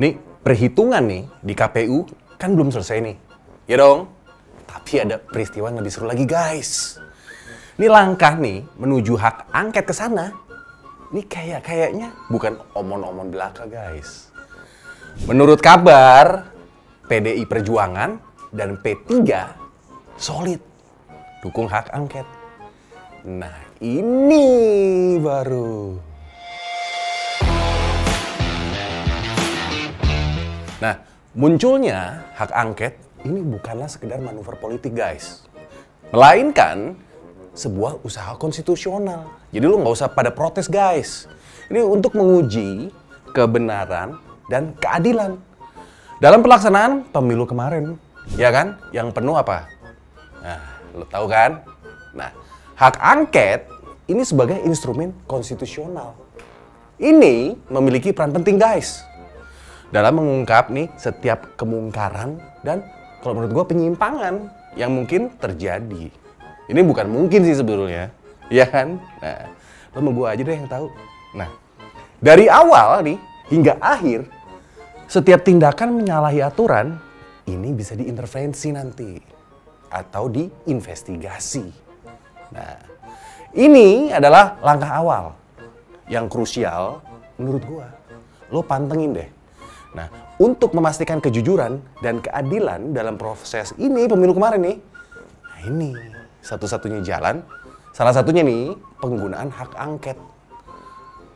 Nih, perhitungan nih di KPU kan belum selesai nih. Ya dong? Tapi ada peristiwa yang lebih seru lagi, guys. Ini langkah nih menuju hak angket ke sana. Ini kayaknya bukan omon-omon belaka, guys. Menurut kabar, PDI Perjuangan dan P3 solid dukung hak angket. Nah, ini baru. Nah, munculnya hak angket ini bukanlah sekedar manuver politik, guys. Melainkan sebuah usaha konstitusional. Jadi lu nggak usah pada protes, guys. Ini untuk menguji kebenaran dan keadilan dalam pelaksanaan pemilu kemarin. Ya kan? Yang penuh apa? Nah, lu tahu kan? Nah, hak angket ini sebagai instrumen konstitusional. Ini memiliki peran penting, guys, dalam mengungkap nih setiap kemungkaran dan kalau menurut gue penyimpangan yang mungkin terjadi. Ini bukan mungkin sih sebetulnya, ya kan? Nah, lo mau gue aja deh yang tahu. Nah, dari awal nih hingga akhir, setiap tindakan menyalahi aturan ini bisa diintervensi nanti atau diinvestigasi. Nah, ini adalah langkah awal yang krusial menurut gue. Lo pantengin deh. Nah, untuk memastikan kejujuran dan keadilan dalam proses ini, pemilu kemarin nih, nah ini satu-satunya jalan, salah satunya nih, penggunaan hak angket.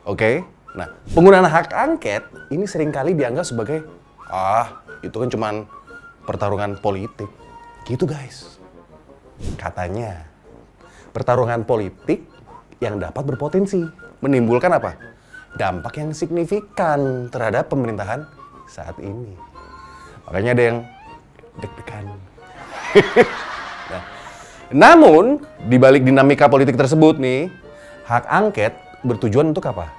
Oke? Nah, penggunaan hak angket ini seringkali dianggap sebagai, itu kan cuman pertarungan politik. Gitu, guys. Katanya, pertarungan politik yang dapat berpotensi menimbulkan apa? Dampak yang signifikan terhadap pemerintahan saat ini. Makanya ada yang deg-degan. Nah, namun, di balik dinamika politik tersebut nih, hak angket bertujuan untuk apa?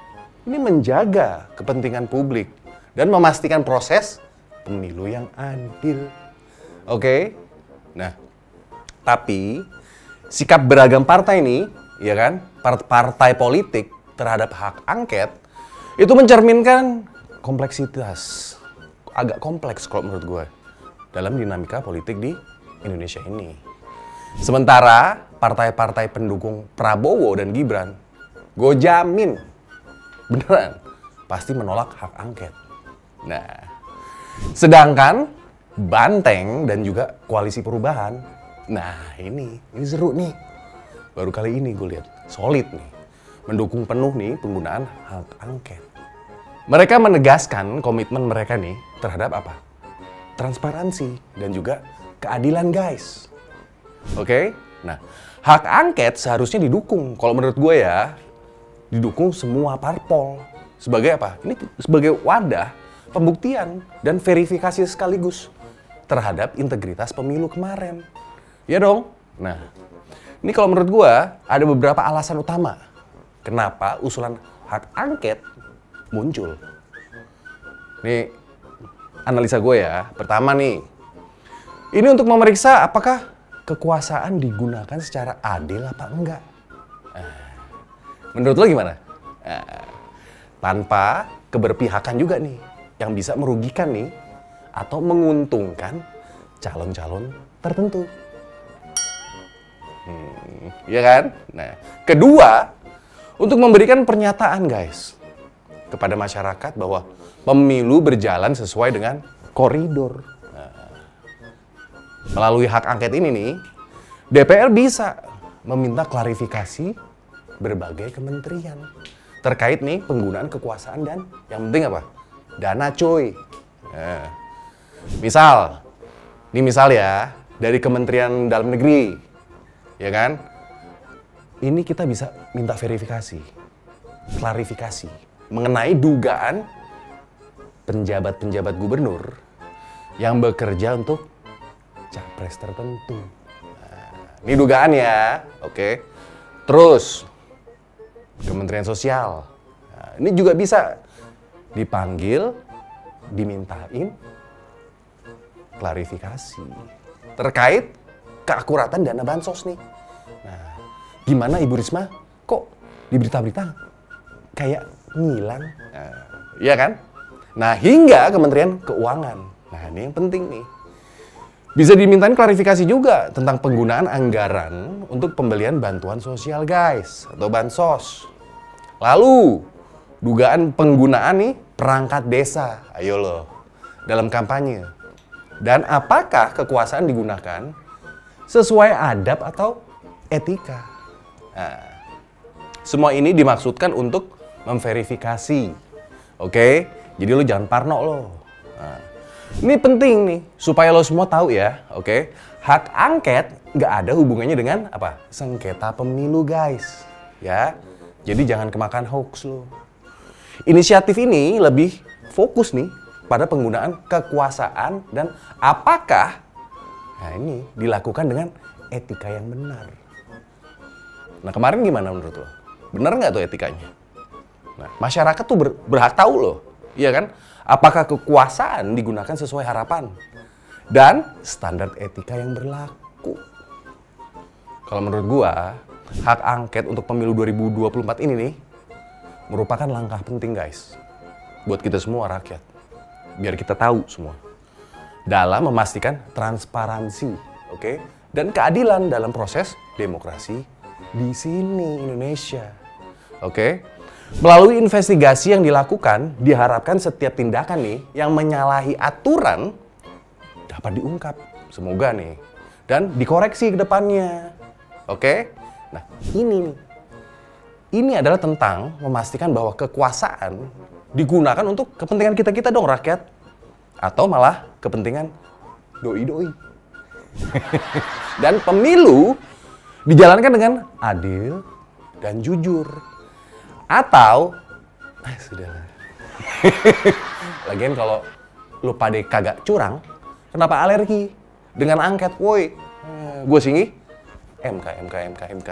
Ini menjaga kepentingan publik dan memastikan proses pemilu yang adil. Oke? Nah, tapi sikap beragam partai nih, ya kan? Partai politik terhadap hak angket itu mencerminkan kompleksitas, agak kompleks kalau menurut gue, dalam dinamika politik di Indonesia ini. Sementara partai-partai pendukung Prabowo dan Gibran, gue jamin, beneran, pasti menolak hak angket. Nah, sedangkan Banteng dan juga Koalisi Perubahan, nah ini seru nih. Baru kali ini gue lihat, solid nih, mendukung penuh nih penggunaan hak angket. Mereka menegaskan komitmen mereka nih terhadap apa? Transparansi dan juga keadilan, guys. Oke? Nah, hak angket seharusnya didukung. Kalau menurut gue ya, didukung semua parpol. Sebagai apa? Ini sebagai wadah pembuktian dan verifikasi sekaligus terhadap integritas pemilu kemarin. Ya dong? Nah, ini kalau menurut gue ada beberapa alasan utama kenapa usulan hak angket muncul. Nih, analisa gue ya. Pertama nih, ini untuk memeriksa apakah kekuasaan digunakan secara adil apa enggak. Menurut lo gimana? Tanpa keberpihakan juga nih, yang bisa merugikan nih, atau menguntungkan calon-calon tertentu. Iya kan? Nah, kedua, untuk memberikan pernyataan, guys, kepada masyarakat bahwa pemilu berjalan sesuai dengan koridor. Melalui hak angket ini nih, DPR bisa meminta klarifikasi berbagai kementerian terkait nih penggunaan kekuasaan dan yang penting apa? Dana, coy. Nah, misal ya, dari Kementerian Dalam Negeri, ya kan? Ini kita bisa minta verifikasi, klarifikasi mengenai dugaan penjabat-penjabat gubernur yang bekerja untuk capres tertentu. Nah, ini dugaan ya, oke. Terus, Kementerian Sosial. Nah, ini juga bisa dipanggil, dimintain klarifikasi terkait keakuratan dana bansos nih. Nah, gimana Ibu Risma kok di berita-berita kayak ngilang? Nah, iya kan? Nah, hingga Kementerian Keuangan. Nah, ini yang penting nih. Bisa dimintain klarifikasi juga tentang penggunaan anggaran untuk pembelian bantuan sosial guys, atau bansos. Lalu, dugaan penggunaan nih perangkat desa, ayo loh, dalam kampanye. Dan apakah kekuasaan digunakan sesuai adab atau etika? Nah, semua ini dimaksudkan untuk memverifikasi, oke? Jadi lo jangan parno lo. Nah, ini penting nih, supaya lo semua tahu ya, oke? Hak angket nggak ada hubungannya dengan apa? Sengketa pemilu guys, ya. Jadi jangan kemakan hoax lo. Inisiatif ini lebih fokus nih pada penggunaan kekuasaan dan apakah ini dilakukan dengan etika yang benar. Nah, kemarin gimana menurut lo? Benar nggak tuh etikanya? Nah, masyarakat tuh berhak tahu loh, iya kan? Apakah kekuasaan digunakan sesuai harapan dan standar etika yang berlaku. Kalau menurut gua, hak angket untuk pemilu 2024 ini nih merupakan langkah penting guys buat kita semua rakyat. Biar kita tahu semua dalam memastikan transparansi, oke? Dan keadilan dalam proses demokrasi di sini Indonesia. Oke? Melalui investigasi yang dilakukan, diharapkan setiap tindakan nih yang menyalahi aturan dapat diungkap. Semoga nih. Dan dikoreksi ke depannya. Oke? Nah, ini nih. Ini adalah tentang memastikan bahwa kekuasaan digunakan untuk kepentingan kita-kita dong rakyat. Atau malah kepentingan doi-doi. Dan pemilu dijalankan dengan adil dan jujur. Atau, sudahlah. Lagian kalau lu pada kagak curang, kenapa alergi dengan angket, woi? Gue singi, MK.